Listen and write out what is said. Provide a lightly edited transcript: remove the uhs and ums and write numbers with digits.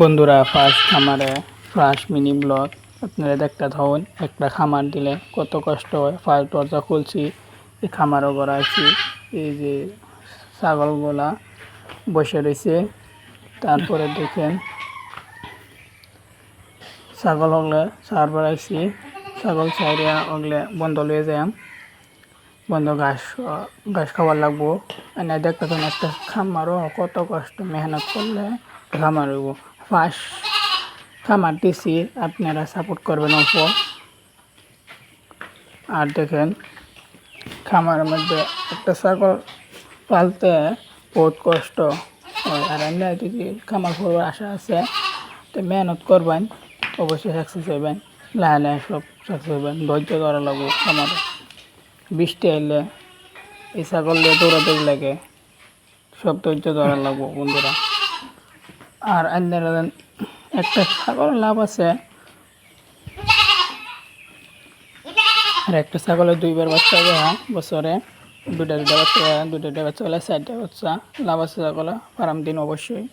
বন্ধুরা ফার্স্ট খামারে first mini blog আপনারা দেখতে থাকুন। একটা খামার দিলে কত কষ্ট হয়। ফার্স্ট দরজা খুলছি, এই খামারও করা আছি, এই যে ছাগলগুলা বসে রয়েছে। তারপরে দেখেন ছাগল হলে সার বাড়াইছি, ছাগল সাইরিয়া হলে বন্ধ লয়ে যাই, বন্ধ ঘাস ঘাস খাবার লাগবো। এনে দেখতে থাকুন একটা খামারও কত কষ্ট মেহনত করলে খামার হইব। ফার্স্ট খামার দিছি, আপনারা সাপোর্ট করবেন অল্প। আর দেখেন খামারের মধ্যে একটা ছাগল পালতে বহুত কষ্ট হয়। আর এমনি যদি খামার করবার আশা আছে তো মেহনত করবেন, অবশ্যই সাকসেস হইবেন। লাহে লাহে সব সাকসেস হইবেন। ধৈর্য ধরা লাগবো খামারে। বৃষ্টি আইলে এই ছাগল দিয়ে দৌড়াদৌড়ি লাগে, সব ধৈর্য ধরা লাগবো বন্ধুরা। আর আপনারা একটা ছাগল লাভ আছে, আর একটা ছাগলের দুইবার বাচ্চা দেয় বছরে, দুটা বাচ্চা হলে 4টা বাচ্চা লাভ আছে ছাগলের। ফার্ম দিন অবশ্যই।